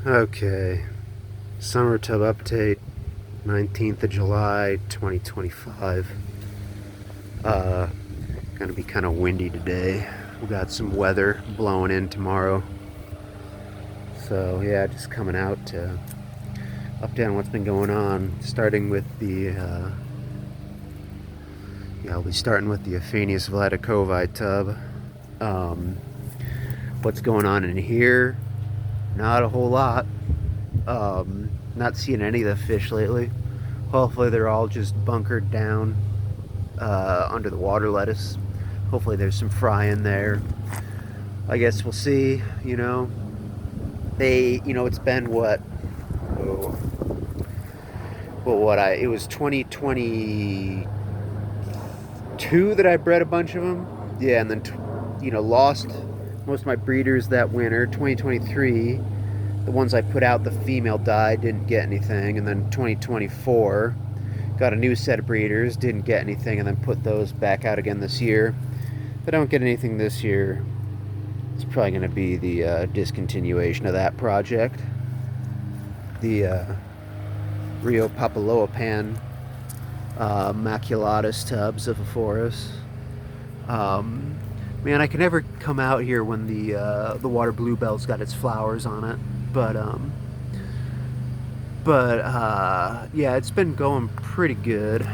Okay, summer tub update, 19th of July, 2025. Gonna be kind of windy today. We got some weather blowing in tomorrow. So yeah, just coming out to update on what's been going on. Starting with the, I'll be starting with the Aphanius vladicovi tub. What's going on in here? Not a whole lot. Not seeing any of the fish lately. Hopefully they're all just bunkered down under the water lettuce. Hopefully there's some fry in there. I guess we'll see, you know. It's been what? It was 2022 that I bred a bunch of them. Yeah, and then, lost most of my breeders that winter. 2023, the ones I put out, the female died, didn't get anything. And then 2024, got a new set of breeders, didn't get anything, and then put those back out again this year. If I don't get anything this year, it's probably going to be the discontinuation of that project. The Rio Papaloapan maculatus tubs of Aphoris. Man, I can never come out here when the water bluebell's got its flowers on it, but yeah, it's been going pretty good.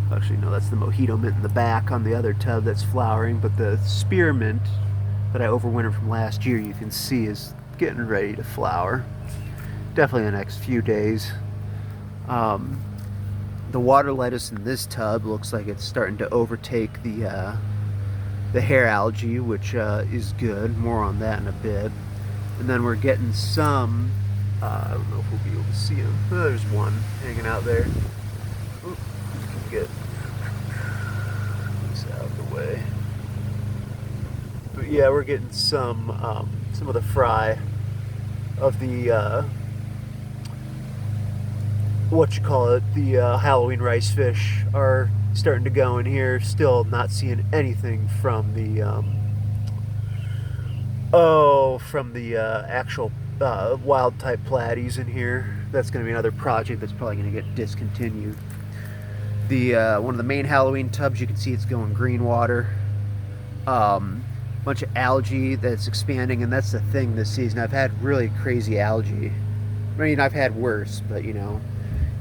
Actually, no, that's the mojito mint in the back on the other tub that's flowering, but the spearmint that I overwintered from last year, you can see is getting ready to flower. Definitely in the next few days. The water lettuce in this tub looks like it's starting to overtake the hair algae, which is good. More on that in a bit. And then we're getting some, I don't know if we'll be able to see them. Oh, there's one hanging out there. Ooh, get this out of the way. But yeah, we're getting some of the fry of the the Halloween rice fish are starting to go in here. Still not seeing anything from the actual wild type platies in here. That's going to be another project that's probably going to get discontinued. The one of the main Halloween tubs, you can see it's going green water. Bunch of algae that's expanding, and that's the thing this season. I've had really crazy algae. I mean, I've had worse, but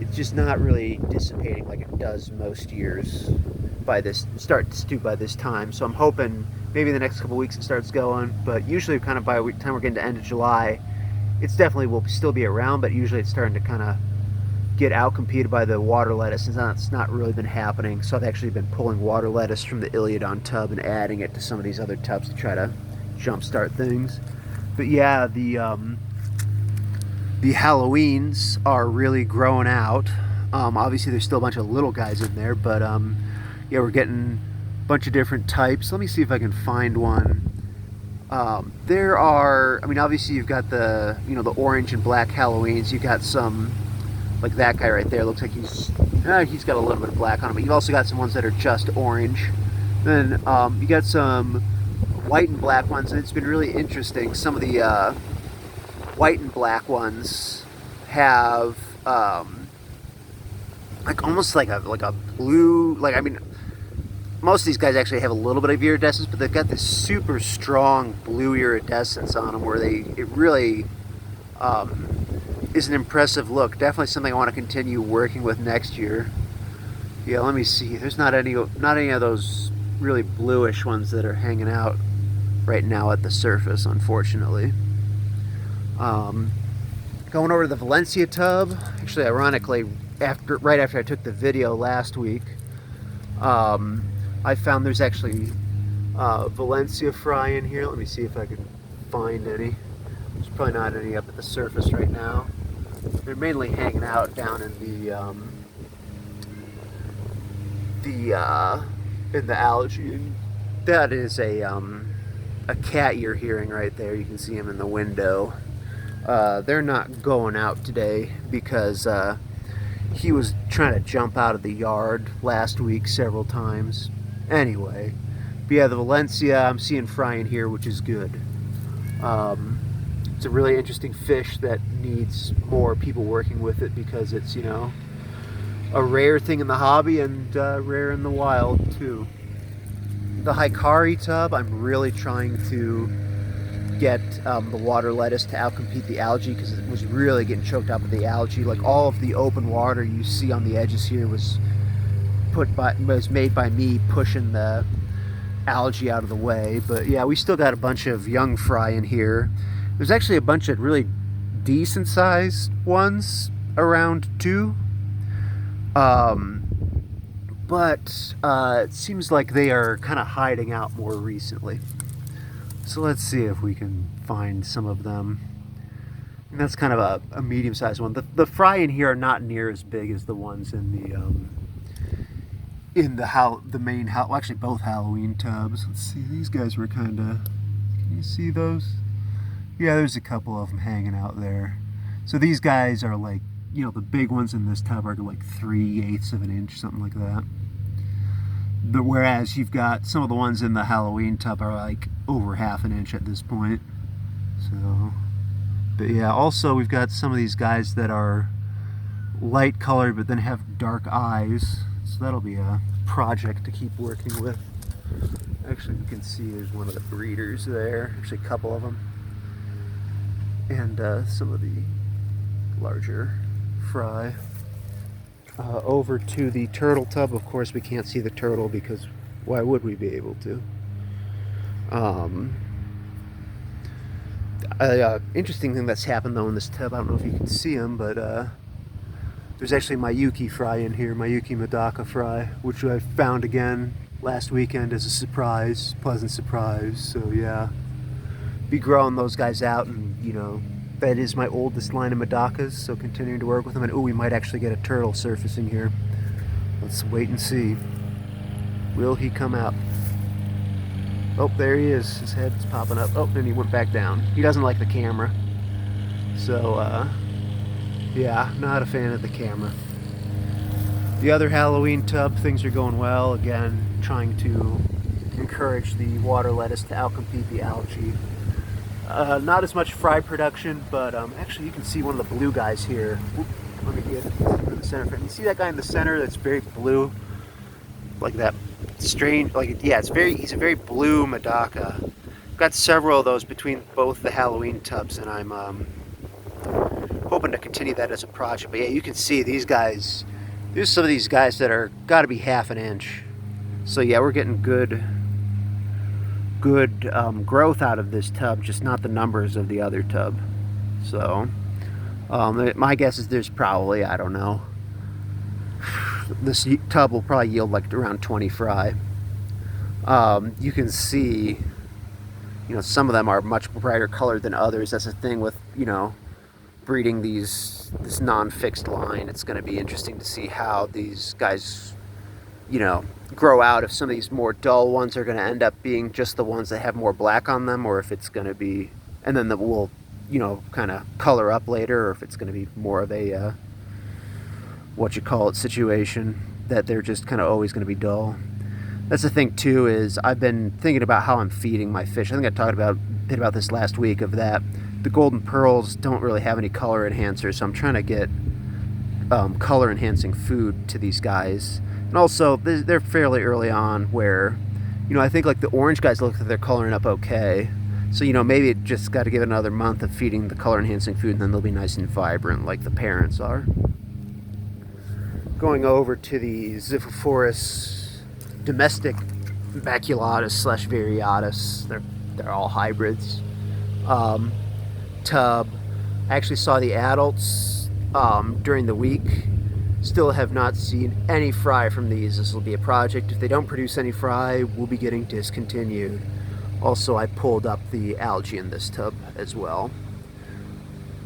it's just not really dissipating like it does most years by this time. So I'm hoping maybe the next couple weeks it starts going, but usually kind of by the time we're getting to end of July, it's definitely will still be around, but usually it's starting to kind of get out-competed by the water lettuce, and it's not really been happening. So I've actually been pulling water lettuce from the Iliodon tub and adding it to some of these other tubs to try to jumpstart things. But yeah, the Halloweens are really growing out. Obviously there's still a bunch of little guys in there, but yeah, we're getting a bunch of different types. Let me see if I can find one. There are, I mean, obviously you've got the the orange and black Halloweens. You've got some like that guy right there. Looks like he's got a little bit of black on him, but you've also got some ones that are just orange. Then you got some white and black ones, and it's been really interesting. Some of the white and black ones have like almost like a blue, I mean, most of these guys actually have a little bit of iridescence, but they've got this super strong blue iridescence on them where it really is an impressive look. Definitely something I want to continue working with next year. Yeah, let me see. There's not any of those really bluish ones that are hanging out right now at the surface, unfortunately. Going over to the Valencia tub. Actually, ironically, right after I took the video last week, I found there's actually Valencia fry in here. Let me see if I can find any. There's probably not any up at the surface right now. They're mainly hanging out down in the algae. That is a cat you're hearing right there. You can see him in the window. They're not going out today because he was trying to jump out of the yard last week several times. Anyway, but yeah, the Valencia, I'm seeing frying here, which is good. It's a really interesting fish that needs more people working with it because it's, you know, a rare thing in the hobby and rare in the wild too. The Hikari tub, I'm really trying to get the water lettuce to outcompete the algae because it was really getting choked up with the algae. Like all of the open water you see on the edges here was made by me pushing the algae out of the way. But yeah, we still got a bunch of young fry in here. There's actually a bunch of really decent sized ones around too. But it seems like they are kind of hiding out more recently. So let's see if we can find some of them. And that's kind of a medium-sized one. The fry in here are not near as big as the ones in the main, well, actually both Halloween tubs. Let's see, these guys were kind of, can you see those? Yeah, there's a couple of them hanging out there. So these guys are like, you know, the big ones in this tub are like 3/8 of an inch, something like that. But whereas you've got some of the ones in the Halloween tub are like over 1/2 inch at this point. So, but yeah, also we've got some of these guys that are light colored but then have dark eyes. So that'll be a project to keep working with. Actually, you can see there's one of the breeders there. Actually, a couple of them. And some of the larger fry. Over to the turtle tub. Of course, we can't see the turtle because why would we be able to? Interesting thing that's happened though in this tub, I don't know if you can see them, but there's actually Miyuki fry in here, Miyuki medaka fry, which I found again last weekend as a surprise, pleasant surprise. So yeah, be growing those guys out, and you know, that is my oldest line of medakas, so continuing to work with them. And oh, we might actually get a turtle surfacing here. Let's wait and see. Will he come out? Oh, there he is. His head's popping up. Oh, and he went back down. He doesn't like the camera. So, yeah, not a fan of the camera. The other Halloween tub, things are going well. Again, trying to encourage the water lettuce to outcompete the algae. Not as much fry production, but actually you can see one of the blue guys here. Oop, let me get in the center frame. You see that guy in the center that's very blue? Like that strange, like, yeah, he's a very blue medaka. Got several of those between both the Halloween tubs, and I'm hoping to continue that as a project. But yeah, you can see these guys, there's some of these guys that are got to be 1/2 inch. So yeah, we're getting good growth out of this tub, just not the numbers of the other tub. So my guess is there's probably, I don't know, this tub will probably yield like around 20 fry. You can see, you know, some of them are much brighter colored than others. That's the thing with, you know, breeding this non-fixed line. It's going to be interesting to see how these guys, you know, grow out. If some of these more dull ones are going to end up being just the ones that have more black on them, or if it's going to be, and then we'll, you know, kind of color up later, or if it's going to be more of a what you call it situation that they're just kind of always going to be dull. That's the thing too, is I've been thinking about how I'm feeding my fish. I think I talked a bit about this last week, of that the golden pearls don't really have any color enhancers, so I'm trying to get color enhancing food to these guys. And also, they're fairly early on where, you know, I think like the orange guys look like they're coloring up okay. So, you know, maybe it just got to give it another month of feeding the color enhancing food, and then they'll be nice and vibrant like the parents are. Going over to the Xiphophorus domestic maculatus / variatus. They're all hybrids. Tub. I actually saw the adults during the week. Still have not seen any fry from these. This will be a project. If they don't produce any fry, we'll be getting discontinued. Also, I pulled up the algae in this tub as well.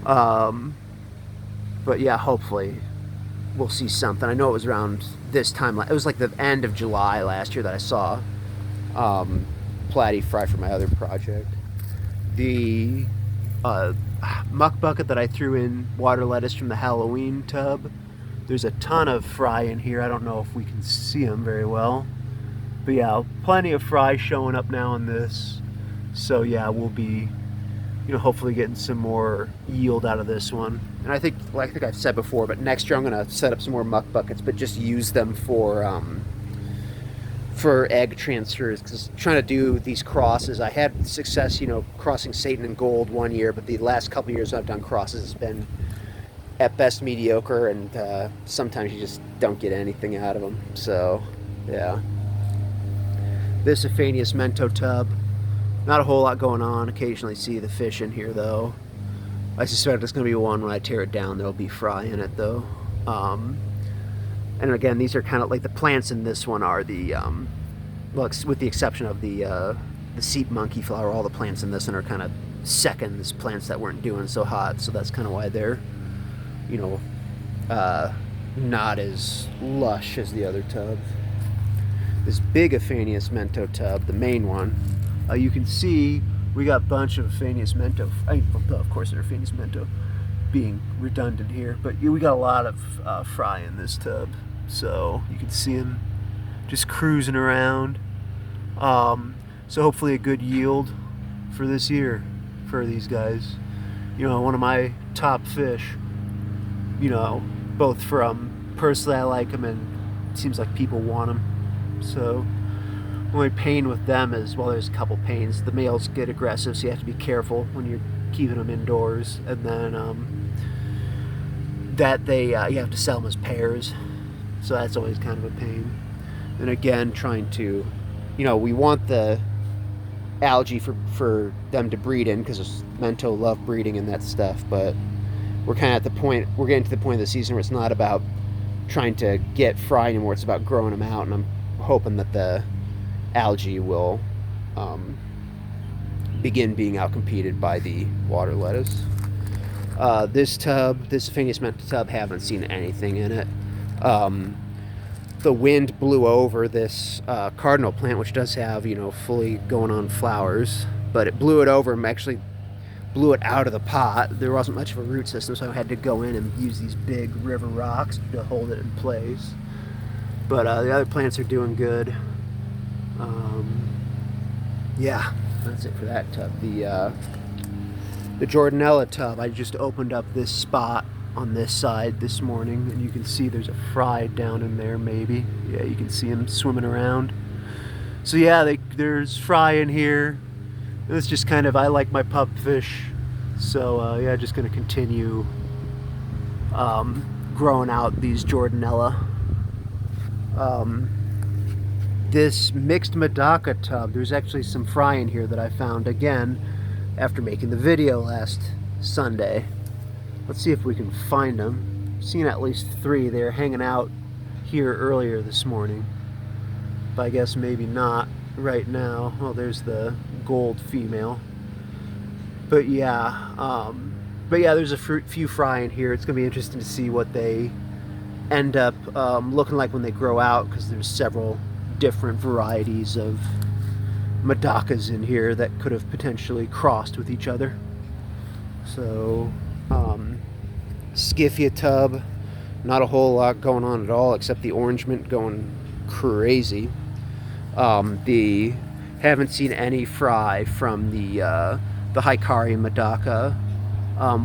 But yeah, hopefully we'll see something. I know it was around this time. It was like the end of July last year that I saw platy fry for my other project. The muck bucket that I threw in water lettuce from the Halloween tub, there's a ton of fry in here. I don't know if we can see them very well, but yeah, plenty of fry showing up now in this. So yeah, we'll be hopefully getting some more yield out of this one. And I think, like I think I've said before, but next year I'm going to set up some more muck buckets, but just use them for egg transfers, because trying to do these crosses, I had success, crossing Satan and Gold one year, but the last couple years I've done crosses has been at best mediocre, and sometimes you just don't get anything out of them. So, yeah. This Aphanius mento tub, not a whole lot going on. Occasionally see the fish in here, though. I suspect it's going to be one when I tear it down. There'll be fry in it, though. And again, these are kind of like the plants in this one are the, well, with the exception of the seep monkey flower, all the plants in this one are kind of seconds, plants that weren't doing so hot. So that's kind of why they're, not as lush as the other tubs. This big Aphanius mento tub, the main one, you can see we got a bunch of Aphanius mento. Of course, they're Aphanius mento, being redundant here, but we got a lot of fry in this tub. So you can see them just cruising around. So hopefully a good yield for this year for these guys. One of my top fish. Both from personally I like them, and it seems like people want them. So only pain with them is, well, there's a couple pains. The males get aggressive, so you have to be careful when you're keeping them indoors, and then that you have to sell them as pairs, so that's always kind of a pain. And again, trying to, we want the algae for them to breed in, because mento love breeding and that stuff, but we're kind of we're getting to the point of the season where it's not about trying to get fry anymore, it's about growing them out, and I'm hoping that the algae will begin being outcompeted by the water lettuce. This Aphanius mento tub, haven't seen anything in it. The wind blew over this cardinal plant, which does have, fully going on flowers, but it blew it over and actually blew it out of the pot. There wasn't much of a root system, so I had to go in and use these big river rocks to hold it in place. But the other plants are doing good. Yeah, that's it for that tub. The Jordanella tub, I just opened up this spot on this side this morning, and you can see there's a fry down in there, maybe. Yeah, you can see them swimming around. So yeah, there's fry in here. It's just kind of, I like my pup fish, so yeah, just going to continue growing out these Jordanella. This mixed medaka tub, there's actually some fry in here that I found again after making the video last Sunday. Let's see if we can find them. I've seen at least 3. They were hanging out here earlier this morning, but I guess maybe not right now. Oh, there's the gold female. But yeah, there's a few fry in here. It's gonna be interesting to see what they end up looking like when they grow out, because there's several different varieties of medakas in here that could have potentially crossed with each other. So Scyphia tub, not a whole lot going on at all, except the orange mint going crazy. Haven't seen any fry from the Hikari medaka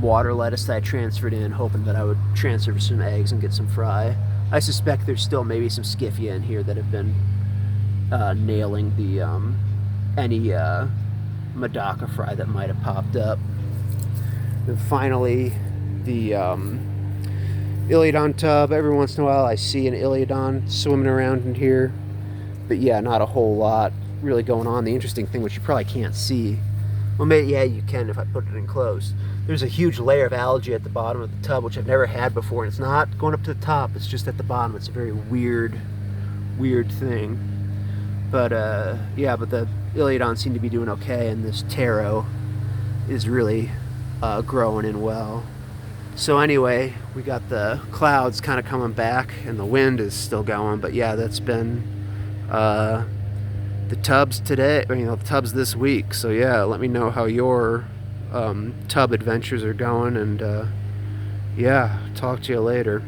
water lettuce that I transferred in, hoping that I would transfer some eggs and get some fry. I suspect there's still maybe some Scyphia in here that have been nailing the any medaka fry that might have popped up. And finally, the Iliodon tub. Every once in a while I see an Iliodon swimming around in here, but yeah, not a whole lot really going on. The interesting thing, which you probably can't see, well, maybe, yeah, you can if I put it in close. There's a huge layer of algae at the bottom of the tub, which I've never had before, and it's not going up to the top, it's just at the bottom. It's a very weird thing. But yeah, but the Iliodon seem to be doing okay, and this taro is really growing in well. So anyway, we got the clouds kind of coming back, and the wind is still going. But yeah, that's been the tubs today, the tubs this week. So yeah, let me know how your tub adventures are going, and yeah, talk to you later.